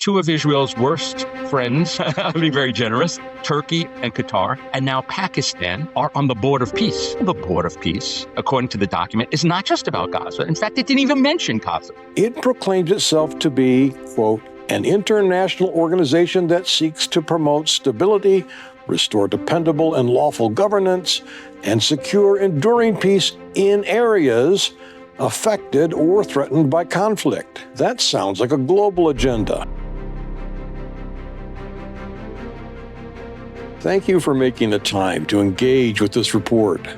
two of Israel's worst friends, I'll be very generous, Turkey and Qatar, and now Pakistan are on the board of peace. The board of peace, according to the document, is not just about Gaza. In fact, it didn't even mention Gaza. It proclaims itself to be, quote, an international organization that seeks to promote stability, restore dependable and lawful governance, and secure enduring peace in areas affected or threatened by conflict. That sounds like a global agenda. Thank you for making the time to engage with this report.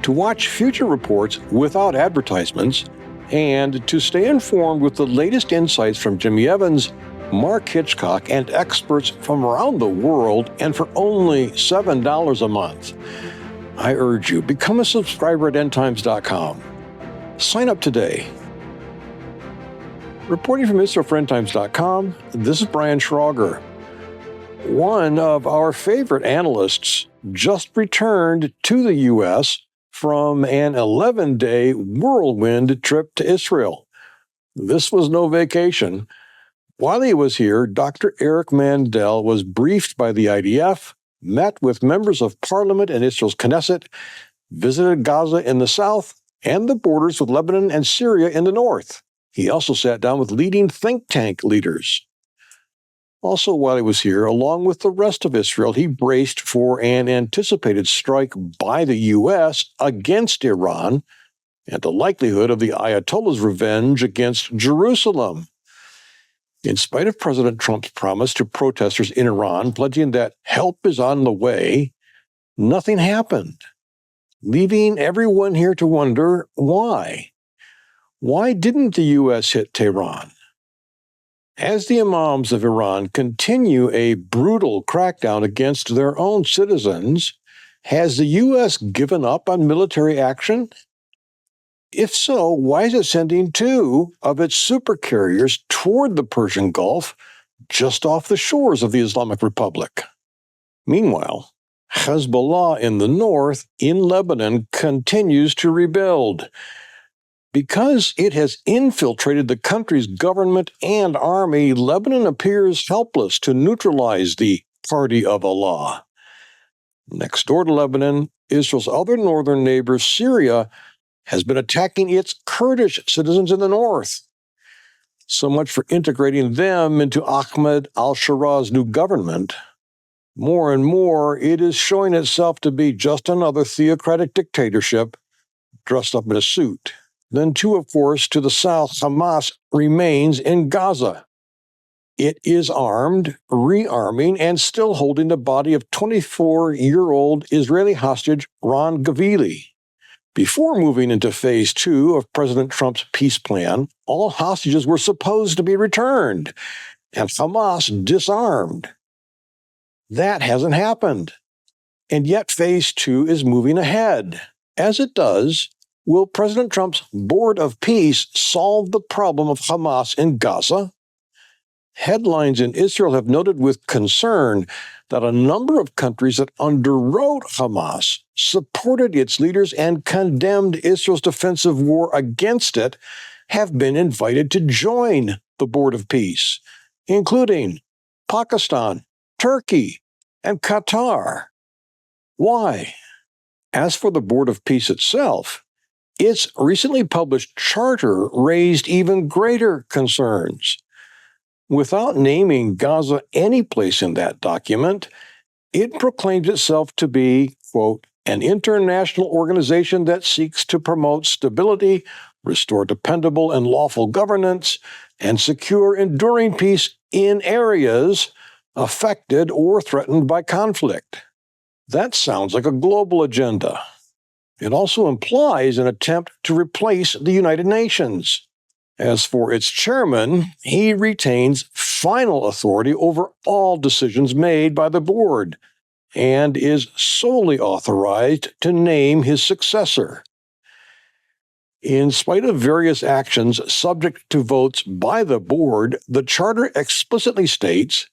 To watch future reports without advertisements, and to stay informed with the latest insights from Jimmy Evans, Mark Hitchcock, and experts from around the world, and for only $7 a month, I urge you, become a subscriber at endtimes.com. Sign up today. Reporting from Israel for endtimes.com, this is Brian Schrager. One of our favorite analysts just returned to the U.S. from an 11-day whirlwind trip to Israel. This was no vacation. While he was here, Dr. Eric Mandel was briefed by the IDF, met with members of parliament and Israel's Knesset, visited Gaza in the south, and the borders with Lebanon and Syria in the north. He also sat down with leading think tank leaders. Also, while he was here, along with the rest of Israel, he braced for an anticipated strike by the U.S. against Iran and the likelihood of the Ayatollah's revenge against Jerusalem. In spite of President Trump's promise to protesters in Iran, pledging that help is on the way, nothing happened, leaving everyone here to wonder why. Why didn't the U.S. hit Tehran? As the imams of Iran continue a brutal crackdown against their own citizens, has the U.S. given up on military action? If so, why is it sending two of its supercarriers toward the Persian Gulf, just off the shores of the Islamic Republic? Meanwhile, Hezbollah in the north, in Lebanon, continues to rebuild. Because it has infiltrated the country's government and army, Lebanon appears helpless to neutralize the Party of Allah. Next door to Lebanon, Israel's other northern neighbor, Syria, has been attacking its Kurdish citizens in the north. So much for integrating them into Ahmed al-Shaara's new government. More and more, it is showing itself to be just another theocratic dictatorship dressed up in a suit. Then, too, of course, to the south, Hamas remains in Gaza. It is armed, rearming, and still holding the body of 24-year-old Israeli hostage Ron Gavili. Before moving into phase 2 of President Trump's peace plan, all hostages were supposed to be returned, and Hamas disarmed. That hasn't happened. And yet phase 2 is moving ahead. As it does, will President Trump's Board of Peace solve the problem of Hamas in Gaza? Headlines in Israel have noted with concern that a number of countries that underwrote Hamas, supported its leaders, and condemned Israel's defensive war against it have been invited to join the Board of Peace, including Pakistan, Turkey, and Qatar. Why? As for the Board of Peace itself, its recently published charter raised even greater concerns. Without naming Gaza any place in that document, it proclaims itself to be, quote, an international organization that seeks to promote stability, restore dependable and lawful governance, and secure enduring peace in areas affected or threatened by conflict. That sounds like a global agenda. It also implies an attempt to replace the United Nations. As for its chairman, he retains final authority over all decisions made by the board and is solely authorized to name his successor. In spite of various actions subject to votes by the board, the charter explicitly states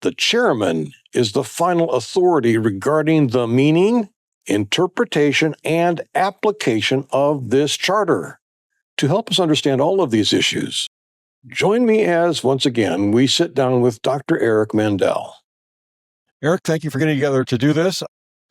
the chairman is the final authority regarding the meaning, interpretation, and application of this charter. To help us understand all of these issues, Join me as, once again, we sit down with Dr. Eric Mandel. Eric, thank you for getting together to do this.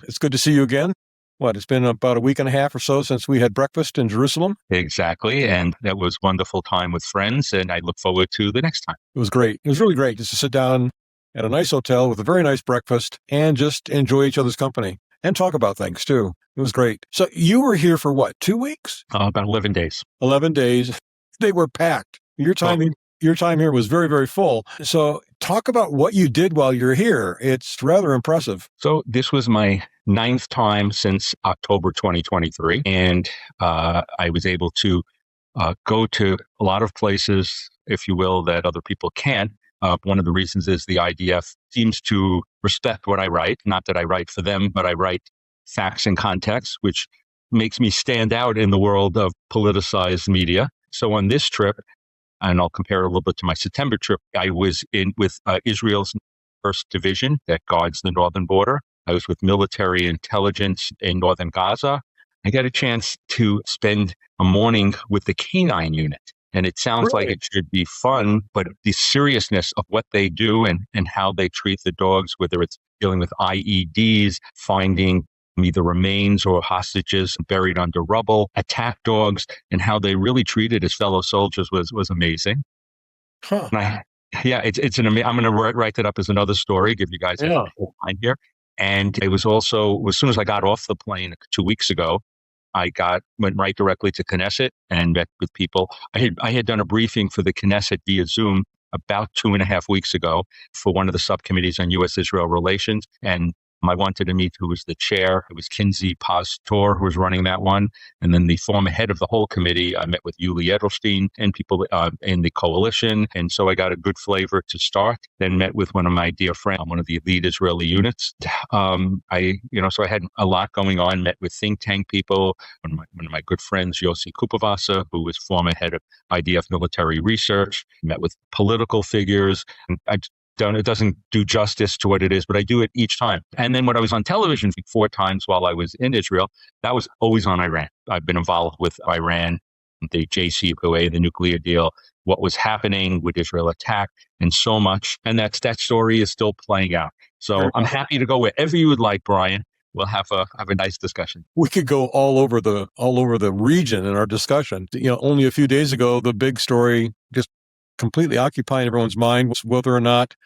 It's good to see you again. It's been about a week and a half or so since we had breakfast in Jerusalem? Exactly. And that was wonderful time with friends, and I look forward to the next time. It was great. It was really great just to sit down at a nice hotel with a very nice breakfast and just enjoy each other's company and talk about things too. It was great. So you were here for what, 2 weeks? About 11 days. 11 days. They were packed. Your time here was very, very full. So talk about what you did while you're here. It's rather impressive. So this was my 9th time since October 2023. And I was able to go to a lot of places, if you will, that other people can't. One of the reasons is the IDF seems to respect what I write. Not that I write for them, but I write facts and context, which makes me stand out in the world of politicized media. So on this trip, and I'll compare it a little bit to my September trip, I was in with Israel's 1st Division that guards the northern border. I was with military intelligence in northern Gaza. I got a chance to spend a morning with the canine unit. And it sounds like it should be fun, but the seriousness of what they do and how they treat the dogs, whether it's dealing with IEDs, finding either remains or hostages buried under rubble, attack dogs, and how they really treated his fellow soldiers was amazing. Huh. And it's I'm going to write that up as another story, give you guys a whole line here. And it was also, as soon as I got off the plane 2 weeks ago, I went right directly to Knesset and met with people. I had done a briefing for the Knesset via Zoom about 2.5 weeks ago for one of the subcommittees on U.S.-Israel relations. And I wanted to meet who was the chair. It was Kinsey Pastor who was running that one. And then the former head of the whole committee, I met with Yuli Edelstein and people in the coalition. And so I got a good flavor to start. Then met with one of my dear friends, one of the elite Israeli units. So I had a lot going on, met with think tank people. One of my good friends, Yossi Kupovasa, who was former head of IDF military research, met with political figures. And it doesn't do justice to what it is, but I do it each time. And then when I was on television 4 times while I was in Israel, that was always on Iran. I've been involved with Iran, the JCPOA, the nuclear deal, what was happening with Israel attack, and so much. And that story is still playing out. So I'm happy to go wherever you would like, Brian. We'll have a nice discussion. We could go all over the region in our discussion. Only a few days ago, the big story just completely occupying everyone's mind was whether or not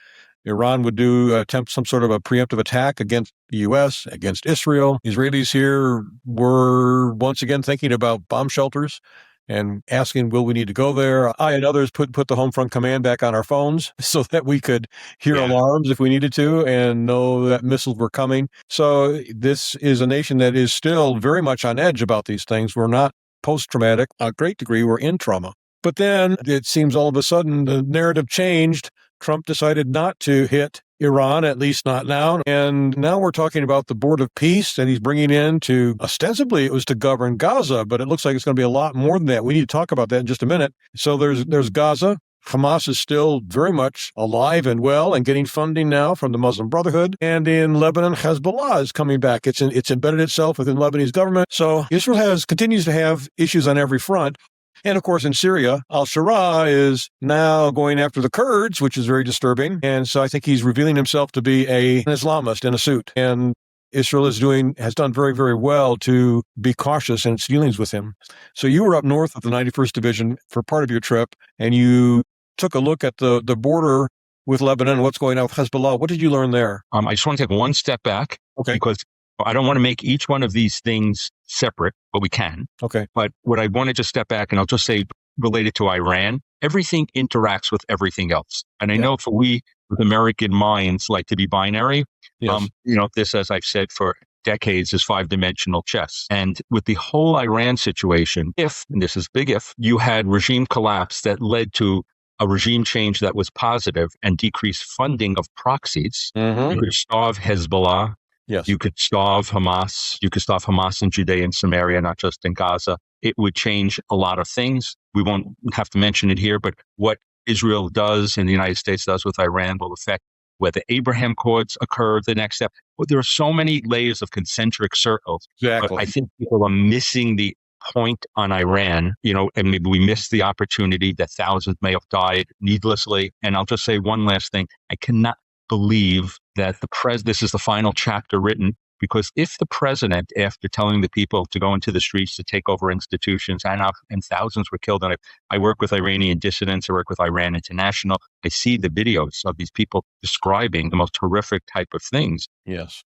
Iran would attempt some sort of a preemptive attack against the U.S., against Israel. Israelis here were once again thinking about bomb shelters and asking, will we need to go there? I and others put the home front command back on our phones so that we could hear alarms if we needed to and know that missiles were coming. So this is a nation that is still very much on edge about these things. We're not post-traumatic. A great degree, we're in trauma. But then it seems all of a sudden the narrative changed. Trump decided not to hit Iran, at least not now. And now we're talking about the Board of Peace that he's bringing in to, ostensibly it was to govern Gaza, but it looks like it's going to be a lot more than that. We need to talk about that in just a minute. So there's Gaza. Hamas is still very much alive and well and getting funding now from the Muslim Brotherhood. And in Lebanon, Hezbollah is coming back. It's embedded itself within Lebanese government. So Israel continues to have issues on every front. And of course, in Syria, al-Sharaa is now going after the Kurds, which is very disturbing. And so I think he's revealing himself to be an Islamist in a suit. And Israel has done very, very well to be cautious in its dealings with him. So you were up north of the 91st Division for part of your trip, and you took a look at the border with Lebanon, what's going on with Hezbollah. What did you learn there? I just want to take one step back, because I don't want to make each one of these things separate, but we can. Okay. But what I want to just step back, and I'll just say, related to Iran, everything interacts with everything else. And I know we, with American minds, like to be binary. Yes. This, as I've said for decades, is 5-dimensional chess. And with the whole Iran situation, and this is big if, you had regime collapse that led to a regime change that was positive and decreased funding of proxies, you could starve Hezbollah. Yes. You could starve Hamas. You could starve Hamas in Judea and Samaria, not just in Gaza. It would change a lot of things. We won't have to mention it here, but what Israel does and the United States does with Iran will affect whether Abraham Accords occur, the next step. Well, there are so many layers of concentric circles. Exactly. But I think people are missing the point on Iran, and maybe we missed the opportunity that thousands may have died needlessly. And I'll just say one last thing. I cannot believe that this is the final chapter written, because if the president, after telling the people to go into the streets to take over institutions, and thousands were killed, and I work with Iranian dissidents, I work with Iran International, I see the videos of these people describing the most horrific type of things. Yes.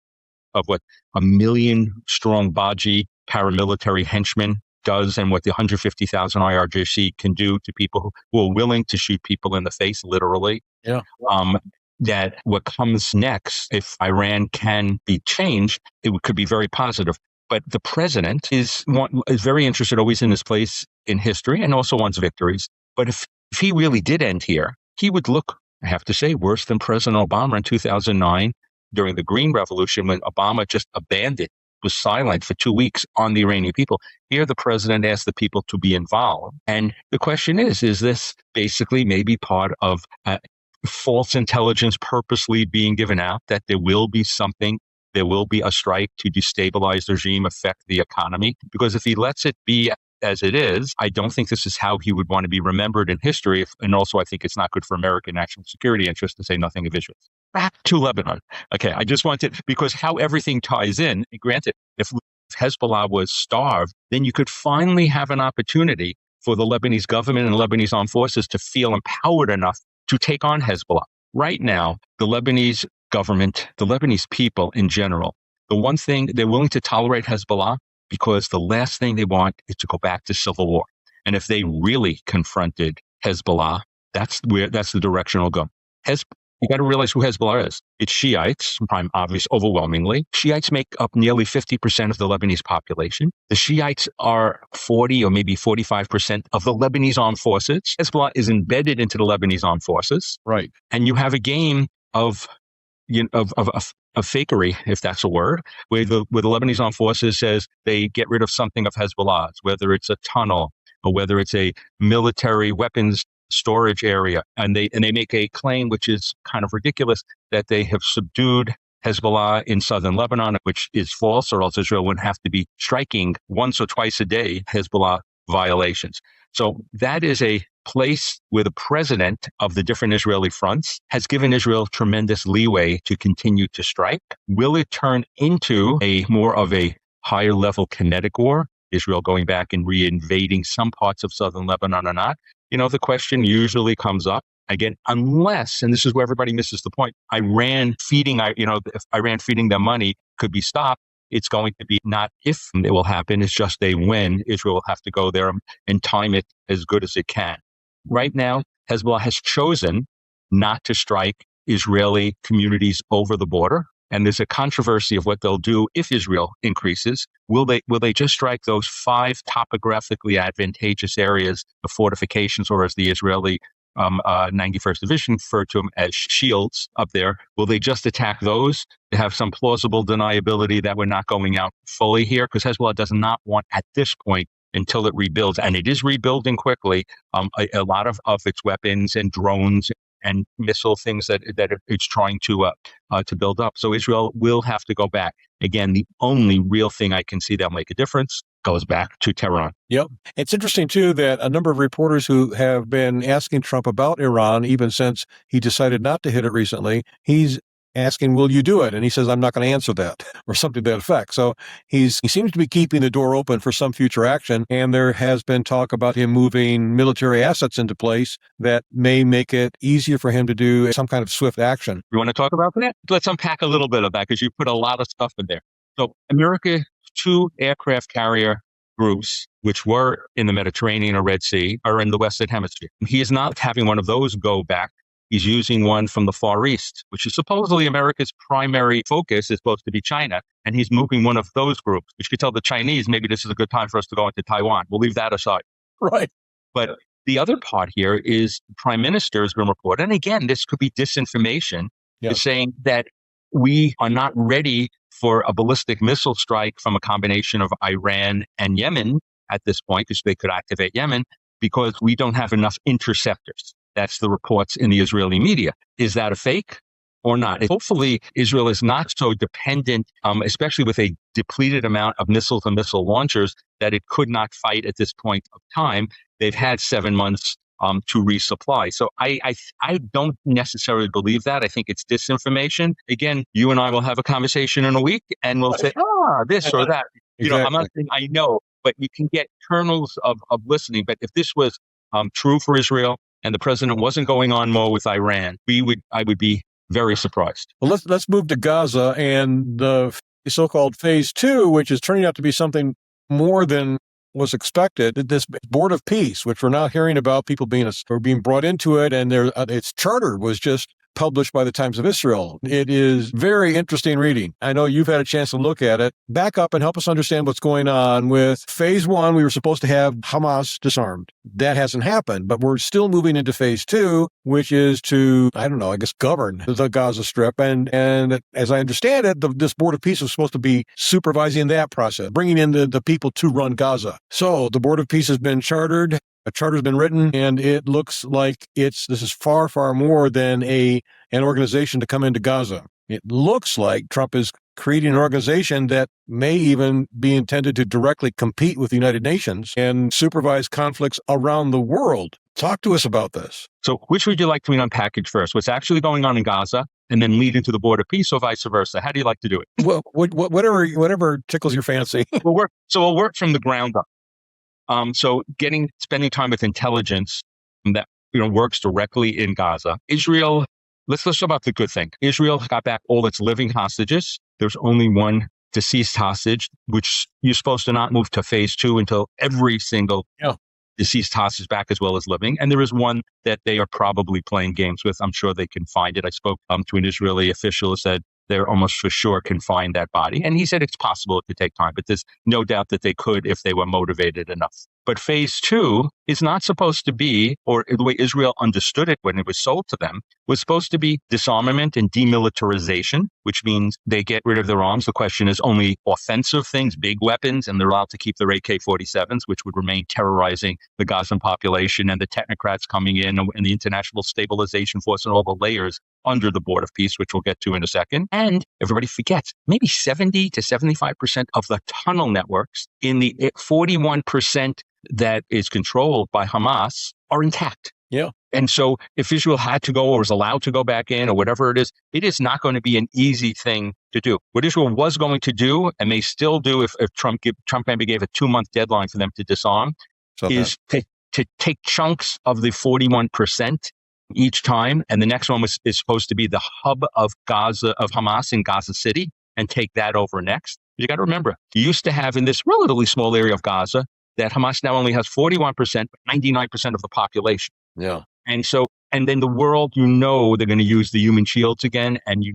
Of what a million-strong Baji paramilitary henchman does, and what the 150,000 IRGC can do to people who are willing to shoot people in the face, literally. Yeah. That what comes next, if Iran can be changed, it could be very positive. But the president is very interested always in his place in history and also wants victories. But if he really did end here, he would look, I have to say, worse than President Obama in 2009 during the Green Revolution, when Obama just abandoned, was silent for 2 weeks on the Iranian people. Here, the president asked the people to be involved. And the question is this basically maybe part of false intelligence purposely being given out that there will be a strike to destabilize the regime, affect the economy? Because if he lets it be as it is, I don't think this is how he would want to be remembered in history. And also, I think it's not good for American national security interests, to say nothing of Israel. Back to Lebanon. Okay, I just wanted, because how everything ties in, granted, if Hezbollah was starved, then you could finally have an opportunity for the Lebanese government and Lebanese armed forces to feel empowered enough to take on Hezbollah. Right now, the Lebanese government, the Lebanese people in general, the one thing, they're willing to tolerate Hezbollah because the last thing they want is to go back to civil war. And if they really confronted Hezbollah, that's the direction it'll go. You got to realize who Hezbollah is. It's Shiites, overwhelmingly. Shiites make up nearly 50% of the Lebanese population. The Shiites are 40 or maybe 45% of the Lebanese armed forces. Hezbollah is embedded into the Lebanese armed forces. Right. And you have a game of fakery, if that's a word, where the Lebanese armed forces says they get rid of something of Hezbollah's, whether it's a tunnel or whether it's a military weapons storage area, and they make a claim which is kind of ridiculous, that they have subdued Hezbollah in southern Lebanon, which is false, or else Israel wouldn't have to be striking once or twice a day Hezbollah violations. So that is a place where the president of the different Israeli fronts has given Israel tremendous leeway to continue to strike. Will it turn into more of a higher level kinetic war, Israel going back and reinvading some parts of southern Lebanon or not? The question usually comes up again, unless, and this is where everybody misses the point, if Iran feeding them money could be stopped, it's going to be not if it will happen, it's just a when. Israel will have to go there and time it as good as it can. Right now, Hezbollah has chosen not to strike Israeli communities over the border. And there's a controversy of what they'll do if Israel increases. Will they just strike those 5 topographically advantageous areas, the fortifications, or as the Israeli 91st Division referred to them as shields up there? Will they just attack those to have some plausible deniability that we're not going out fully here? Because Hezbollah does not want at this point, until it rebuilds, and it is rebuilding quickly, a lot of its weapons and drones and missile things that it's trying to build up. So Israel will have to go back. Again, the only real thing I can see that'll make a difference goes back to Tehran. Yep. It's interesting, too, that a number of reporters who have been asking Trump about Iran, even since he decided not to hit it recently, he's asking, will you do it? And he says, I'm not going to answer that, or something to that effect. So he seems to be keeping the door open for some future action. And there has been talk about him moving military assets into place that may make it easier for him to do some kind of swift action. You want to talk about that? Let's unpack a little bit of that, because you put a lot of stuff in there. So America's 2 aircraft carrier groups, which were in the Mediterranean or Red Sea, are in the Western Hemisphere. He is not having one of those go back. He's using one from the Far East, which is supposedly America's primary focus, is supposed to be China. And he's moving one of those groups, which could tell the Chinese, maybe this is a good time for us to go into Taiwan. We'll leave that aside. Right. But the other part here is the Prime Minister has been reported, and again, this could be disinformation, is saying that we are not ready for a ballistic missile strike from a combination of Iran and Yemen at this point, because they could activate Yemen, because we don't have enough interceptors. That's the reports in the Israeli media. Is that a fake? or not. Hopefully, Israel is not so dependent, especially with a depleted amount of missiles and missile launchers, that it could not fight at this point of time. They've had 7 months to resupply. So I don't necessarily believe that. I think it's disinformation. Again, you and I will have a conversation in a week and we'll say, this or that. Exactly. I'm not saying I know, but you can get kernels of listening. But if this was true for Israel and the president wasn't going on more with Iran, I would be very surprised. Well, let's move to Gaza and the so-called phase 2, which is turning out to be something more than was expected. This board of peace, which we're now hearing about, people being brought into it, and its charter was just published by the Times of Israel. It is very interesting reading. I know you've had a chance to look at it. Back up and help us understand what's going on with phase 1. We were supposed to have Hamas disarmed. That hasn't happened, but we're still moving into phase 2, which is to, govern the Gaza Strip. And as I understand it, this board of peace was supposed to be supervising that process, bringing in the people to run Gaza. So the board of peace has been chartered. A charter's been written, and it looks like this is far, far more than an organization to come into Gaza. It looks like Trump is creating an organization that may even be intended to directly compete with the United Nations and supervise conflicts around the world. Talk to us about this. So which would you like to unpackage first? What's actually going on in Gaza and then lead into the board of peace, or vice versa? How do you like to do it? Well, whatever tickles your fancy. We'll work from the ground up. So spending time with intelligence that works directly in Gaza. Israel, let's talk about the good thing. Israel got back all its living hostages. There's only one deceased hostage, which you're supposed to not move to phase 2 until every single deceased hostage back, as well as living. And there is one that they are probably playing games with. I'm sure they can find it. I spoke to an Israeli official who said they're almost for sure can find that body. And he said it's possible it could take time, but there's no doubt that they could if they were motivated enough. But phase 2 is not supposed to be, or the way Israel understood it when it was sold to them, was supposed to be disarmament and demilitarization, which means they get rid of their arms. The question is only offensive things, big weapons, and they're allowed to keep their AK-47s, which would remain terrorizing the Gazan population and the technocrats coming in and the International Stabilization Force and all the layers under the Board of Peace, which we'll get to in a second. And everybody forgets, maybe 70 to 75% of the tunnel networks in the 41% that is controlled by Hamas are intact. Yeah. And so if Israel had to go or was allowed to go back in or whatever it is not going to be an easy thing to do. What Israel was going to do, and may still do if Trump maybe gave a 2-month deadline for them to disarm, is to take chunks of the 41% each time. And the next one is supposed to be the hub of Hamas in Gaza City, and take that over next. You got to remember, you used to have in this relatively small area of Gaza that Hamas now only has 41%, but 99% of the population. Yeah. And then the world, they're going to use the human shields again, and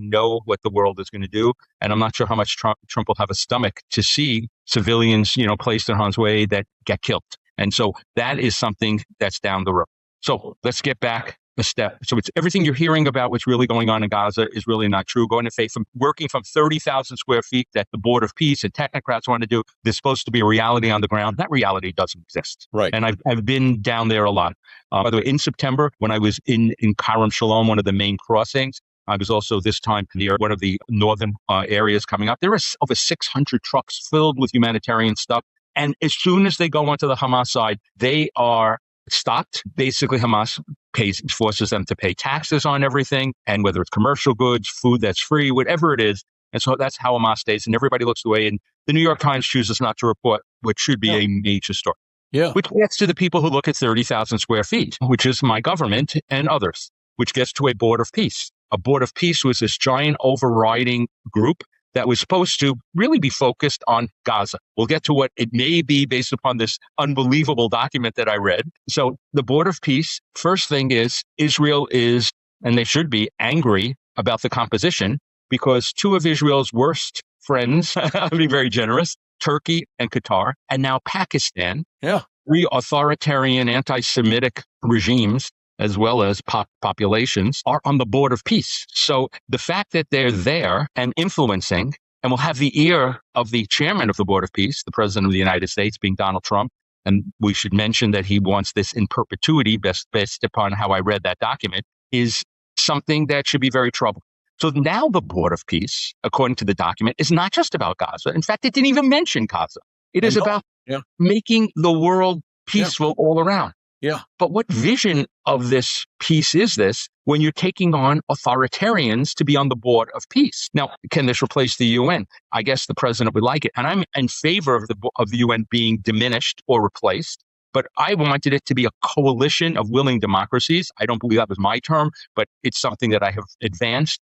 what the world is going to do. And I'm not sure how much Trump will have a stomach to see civilians, placed in harm's way that get killed. And so that is something that's down the road. So let's get back a step. So it's everything you're hearing about what's really going on in Gaza is really not true. Going to faith from working from 30,000 square feet that the Board of Peace and technocrats want to do. There's supposed to be a reality on the ground. That reality doesn't exist. Right. And I've been down there a lot. By the way, in September, when I was in Kerem Shalom, one of the main crossings, I was also this time near one of the northern areas coming up. There are over 600 trucks filled with humanitarian stuff. And as soon as they go onto the Hamas side, they are stopped. Basically, Hamas forces them to pay taxes on everything, and whether it's commercial goods, food that's free, whatever it is. And so that's how Hamas stays, and everybody looks away. And the New York Times chooses not to report what should be a major story. Yeah. Which gets to the people who look at 30,000 square feet, which is my government and others, which gets to a Board of Peace. A Board of Peace was this giant overriding group that was supposed to really be focused on Gaza. We'll get to what it may be based upon this unbelievable document that I read. So the Board of Peace, first thing is, Israel is, and they should be, angry about the composition, because 2 of Israel's worst friends, I'll be very generous, Turkey and Qatar, and now Pakistan, 3 authoritarian anti-Semitic regimes, as well as populations, are on the Board of Peace. So the fact that they're there and influencing, and will have the ear of the chairman of the Board of Peace, the President of the United States, being Donald Trump, and we should mention that he wants this in perpetuity, based upon how I read that document, is something that should be very troubling. So now the board of peace, according to the document, is not just about Gaza. In fact, it didn't even mention Gaza. It is about making the world peaceful all around. Yeah. But what vision of this peace is this when you're taking on authoritarians to be on the board of peace? Now, can this replace the UN? I guess the president would like it. And I'm in favor of the UN being diminished or replaced. But I wanted it to be a coalition of willing democracies. I don't believe that was my term, but it's something that I have advanced,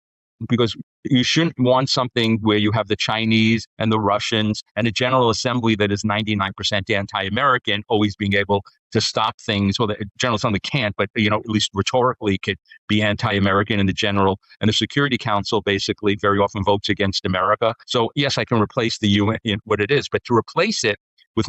because you shouldn't want something where you have the Chinese and the Russians and a General Assembly that is 99% anti-American always being able to stop things. Well, the General Assembly can't, but at least rhetorically could be anti-American, and the Security Council basically very often votes against America. So yes, I can replace the UN in what it is, but to replace it with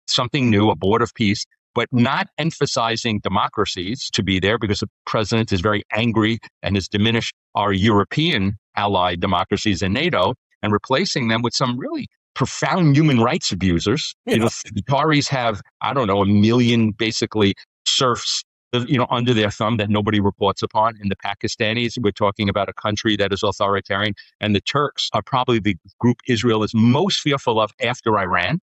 something new, a board of peace, but not emphasizing democracies to be there, because the president is very angry and has diminished our European allied democracies in NATO, and replacing them with some really profound human rights abusers. The Qataris have, I don't know, 1 million basically serfs, under their thumb that nobody reports upon. And the Pakistanis, we're talking about a country that is authoritarian. And the Turks are probably the group Israel is most fearful of after Iran.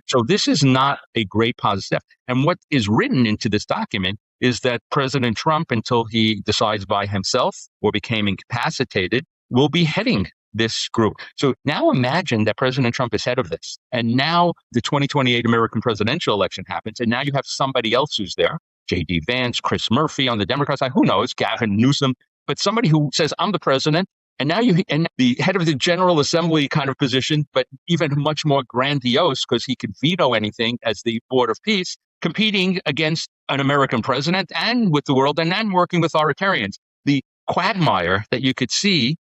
So this is not a great positive step. And what is written into this document is that President Trump, until he decides by himself or became incapacitated, will be heading this group. So now imagine that President Trump is head of this. And now the 2028 American presidential election happens. And now you have somebody else who's there, J.D. Vance, Chris Murphy on the Democrat side, who knows, Gavin Newsom, but somebody who says, I'm the president. And now and the head of the General Assembly kind of position, but even much more grandiose, because he could veto anything as the board of peace, competing against an American president and with the world, and then working with authoritarians. The quagmire that you could see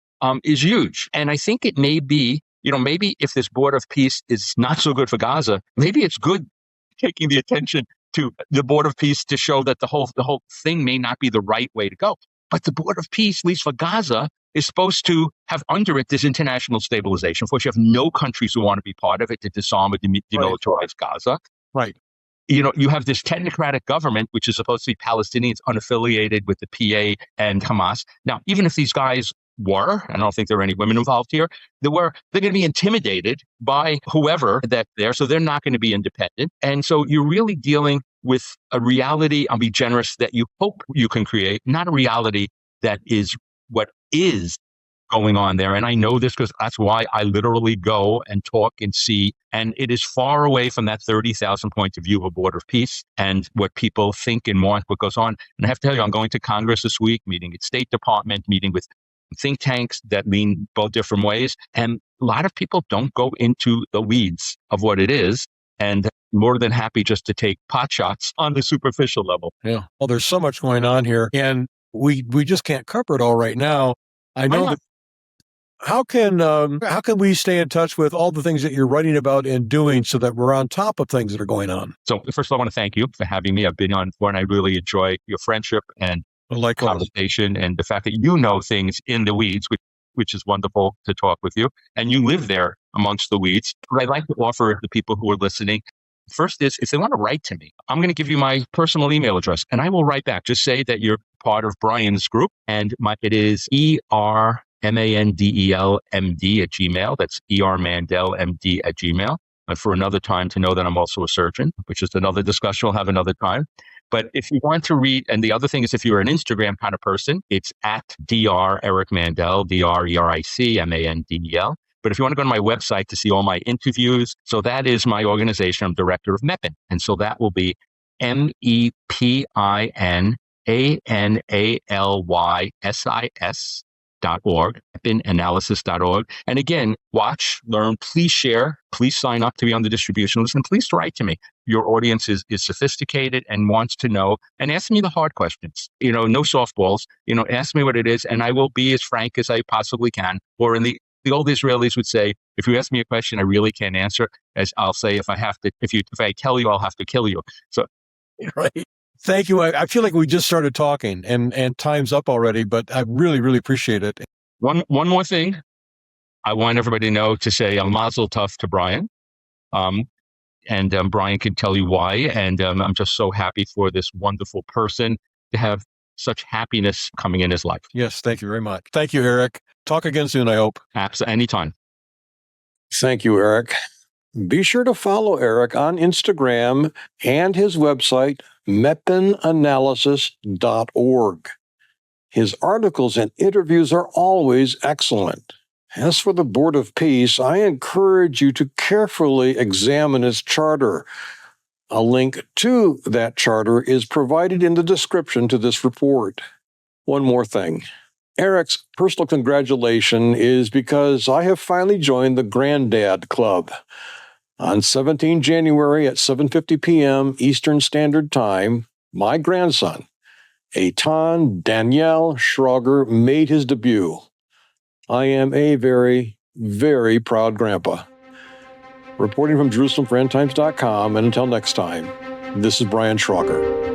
is huge. And I think it may be, maybe if this board of peace is not so good for Gaza, maybe it's good taking the attention to the board of peace to show that the whole thing may not be the right way to go. But the board of peace, at least for Gaza, is supposed to have under it this international stabilization force. You have no countries who want to be part of it to disarm or demilitarize Gaza. Right. You have this technocratic government, which is supposed to be Palestinians unaffiliated with the PA and Hamas. Now, even if these guys were, I don't think there are any women involved here, they're going to be intimidated by whoever that's there, so they're not going to be independent. And so you're really dealing with a reality, I'll be generous, that you hope you can create, not a reality that is what is going on there. And I know this because that's why I literally go and talk and see. And it is far away from that 30,000 point of view of a board of peace and what people think and want, what goes on. And I have to tell you, I'm going to Congress this week, meeting at State Department, meeting with think tanks that lean both different ways. And a lot of people don't go into the weeds of what it is. And more than happy just to take pot shots on the superficial level. Yeah. Well, there's so much going on here, and we just can't cover it all right now. I know that. How can we stay in touch with all the things that you're writing about and doing so that we're on top of things that are going on? So first of all, I want to thank you for having me. I've been on before, and I really enjoy your friendship and conversation, and the fact that you know things in the weeds, which is wonderful to talk with you. And you live there amongst the weeds. What I'd like to offer the people who are listening, first is, if they want to write to me, I'm going to give you my personal email address, and I will write back. Just say that you're part of Brian's group, and it is ERMandelMD@gmail. That's ERMandelMD@gmail. And for another time, to know that I'm also a surgeon, which is another discussion we'll have another time. But if you want to read, and the other thing is, if you're an Instagram kind of person, it's at Dr. Eric Mandel, DrEricMandel. But if you want to go to my website to see all my interviews, so that is my organization. I'm director of MEPIN. And so that will be MEPINALYSIS.org, MEPINanalysis.org. And again, watch, learn, please share, please sign up to be on the distribution list, and please write to me. Your audience is sophisticated and wants to know, and ask me the hard questions. No softballs. Ask me what it is, and I will be as frank as I possibly can. Or in the old Israelis would say, if you ask me a question I really can't answer, as I'll say, if I tell you, I'll have to kill you. So, right. Thank you. I feel like we just started talking, and time's up already, but I really, really appreciate it. One more thing. I want everybody to know, to say a mazel tov to Brian. And Brian can tell you why. And I'm just so happy for this wonderful person to have such happiness coming in his life. Yes, thank you very much. Thank you, Eric. Talk again soon, I hope. Absolutely, anytime. Thank you, Eric. Be sure to follow Eric on Instagram and his website, mepananalysis.org. His articles and interviews are always excellent. As for the Board of Peace, I encourage you to carefully examine its charter. A link to that charter is provided in the description to this report. One more thing. Eric's personal congratulation is because I have finally joined the Granddad Club. On 17 January at 7:50 p.m. Eastern Standard Time, my grandson, Eitan Daniel Schrager, made his debut. I am a very, very proud grandpa. Reporting from Jerusalem for EndTimes.com, and until next time, this is Brian Schrager.